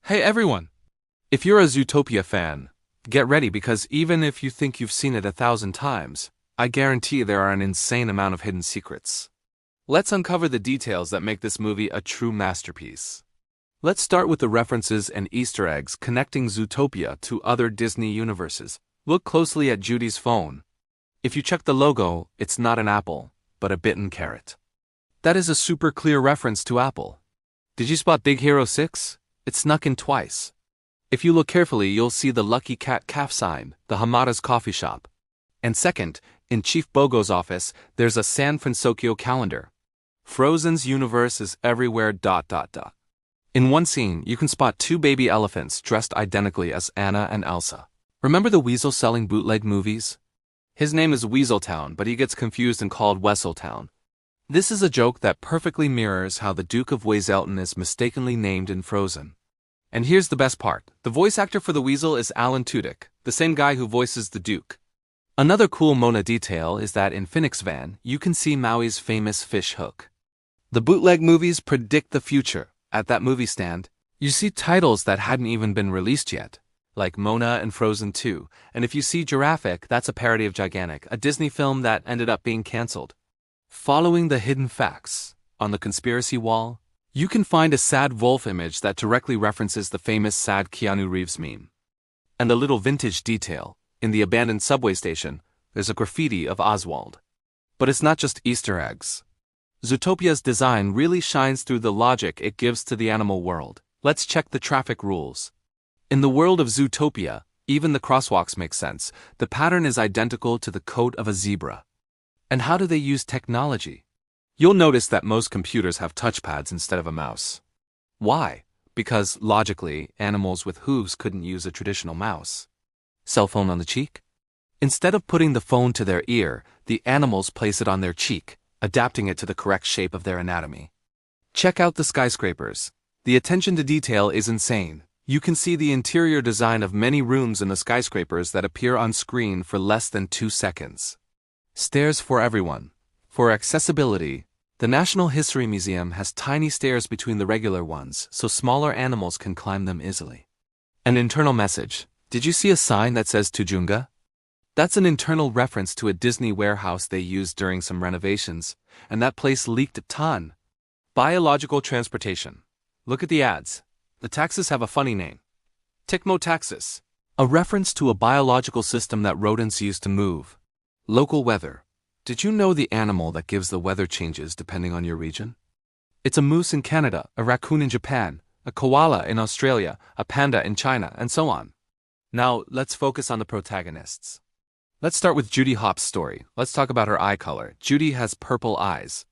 Hey everyone! If you're a Zootopia fan, get ready because even if you think you've seen it 1,000 times, I guarantee there are an insane amount of hidden secrets. Let's uncover the details that make this movie a true masterpiece. Let's start with the references and Easter eggs connecting Zootopia to other Disney universes. Look closely at Judy's phone. If you check the logo, it's not an apple, but a bitten carrot. That is a super clear reference to Apple. Did you spot Big Hero 6? It snuck in twice. If you look carefully, you'll see the Lucky Cat calf sign, the Hamada's coffee shop. And second, in Chief Bogo's office, there's a San Francisco calendar. Frozen's universe is everywhere. In one scene, you can spot two baby elephants dressed identically as Anna and Elsa. Remember the weasel selling bootleg movies? His name is Weaseltown, but he gets confused and called Wesseltown. This is a joke that perfectly mirrors how the Duke of Weaselton is mistakenly named in Frozen. And here's the best part. The voice actor for the weasel is Alan Tudyk, the same guy who voices the Duke. Another cool Mona detail is that in Phoenix Van, you can see Maui's famous fish hook. The bootleg movies predict the future. At that movie stand, you see titles that hadn't even been released yet, like Mona and Frozen 2, and if you see Giraffic, that's a parody of Gigantic, a Disney film that ended up being cancelled. Following the hidden facts, on the conspiracy wall, you can find a sad wolf image that directly references the famous sad Keanu Reeves meme. And a little vintage detail, in the abandoned subway station, there's a graffiti of Oswald. But it's not just Easter eggs. Zootopia's design really shines through the logic it gives to the animal world. Let's check the traffic rules. In the world of Zootopia, even the crosswalks make sense. The pattern is identical to the coat of a zebra. And how do they use technology? You'll notice that most computers have touchpads instead of a mouse. Why? Because, logically, animals with hooves couldn't use a traditional mouse. Cell phone on the cheek? Instead of putting the phone to their ear, the animals place it on their cheek, adapting it to the correct shape of their anatomy. Check out the skyscrapers. The attention to detail is insane. You can see the interior design of many rooms in the skyscrapers that appear on screen for less than 2 seconds. Stairs for everyone. For accessibility, the National History Museum has tiny stairs between the regular ones so smaller animals can climb them easily. An internal message. Did you see a sign that says Tujunga? That's an internal reference to a Disney warehouse they used during some renovations, and that place leaked a ton. Biological transportation. Look at the ads. The taxis have a funny name. Tikmotaxis, a reference to a biological system that rodents use to move. Local weather. Did you know the animal that gives the weather changes depending on your region? It's a moose in Canada, a raccoon in Japan, a koala in Australia, a panda in China, and so on. Now, let's focus on the protagonists. Let's start with Judy Hopps' story. Let's talk about her eye color. Judy has purple eyes.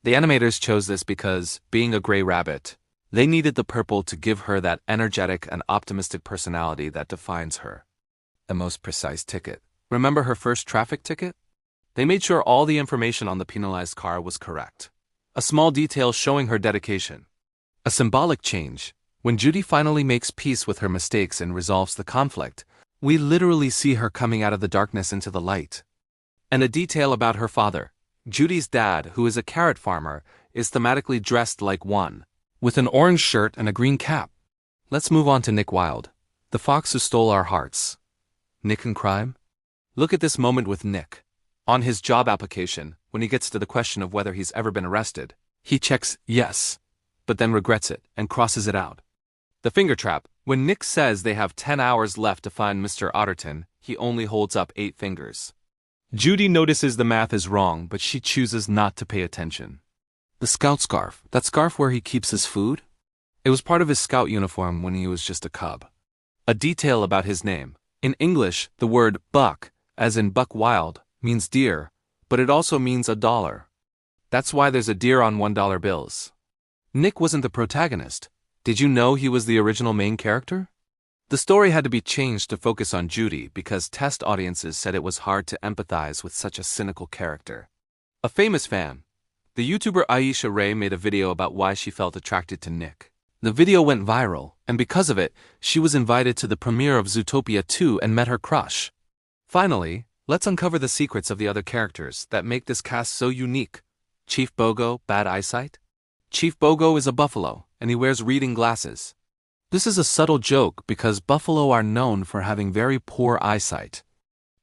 The animators chose this because, being a gray rabbit, they needed the purple to give her that energetic and optimistic personality that defines her. The most precise ticket. Remember her first traffic ticket? They made sure all the information on the penalized car was correct. A small detail showing her dedication. A symbolic change. When Judy finally makes peace with her mistakes and resolves the conflict, we literally see her coming out of the darkness into the light. And a detail about her father. Judy's dad, who is a carrot farmer, is thematically dressed like one, with an orange shirt and a green cap. Let's move on to Nick Wilde, the fox who stole our hearts. Nick and crime? Look at this moment with Nick. On his job application, when he gets to the question of whether he's ever been arrested, he checks yes, but then regrets it and crosses it out. The finger trap. When Nick says they have 10 hours left to find Mr. Otterton, he only holds up 8 fingers. Judy notices the math is wrong, but she chooses not to pay attention. The scout scarf. That scarf where he keeps his food? It was part of his scout uniform when he was just a cub. A detail about his name. In English, the word buck, as in Buck Wild, means deer, but it also means $1. That's why there's a deer on $1 bills. Nick wasn't the protagonist. Did you know he was the original main character? The story had to be changed to focus on Judy because test audiences said it was hard to empathize with such a cynical character. A famous fan, the YouTuber Aisha Ray, made a video about why she felt attracted to Nick. The video went viral, and because of it, she was invited to the premiere of Zootopia 2 and met her crush. Finally, let's uncover the secrets of the other characters that make this cast so unique. Chief Bogo, bad eyesight? Chief Bogo is a buffalo, and he wears reading glasses. This is a subtle joke because buffalo are known for having very poor eyesight.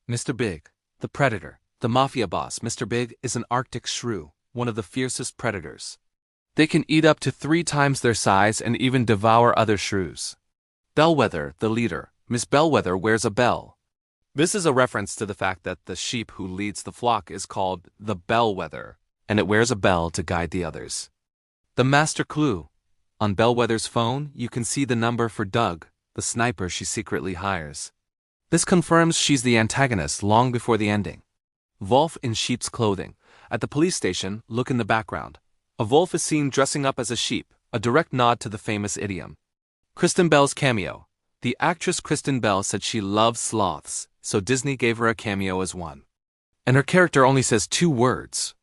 Mr. Big, the predator, the mafia boss. Mr. Big is an Arctic shrew, one of the fiercest predators. They can eat up to 3 times their size and even devour other shrews. Bellwether, the leader. Miss Bellwether wears a bell. This is a reference to the fact that the sheep who leads the flock is called the bellwether, and it wears a bell to guide the others. The master clue. On Bellwether's phone, you can see the number for Doug, the sniper she secretly hires. This confirms she's the antagonist long before the ending. Wolf in sheep's clothing. At the police station, look in the background. A wolf is seen dressing up as a sheep, a direct nod to the famous idiom. Kristen Bell's cameo. The actress Kristen Bell said she loves sloths, so Disney gave her a cameo as one. And her character only says 2 words.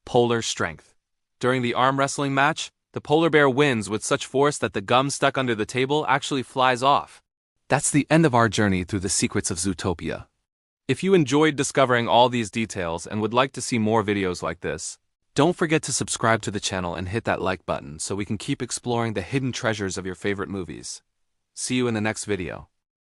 Polar strength. During the arm wrestling match, the polar bear wins with such force that the gum stuck under the table actually flies off. That's the end of our journey through the secrets of Zootopia. If you enjoyed discovering all these details and would like to see more videos like this, don't forget to subscribe to the channel and hit that like button so we can keep exploring the hidden treasures of your favorite movies. See you in the next video.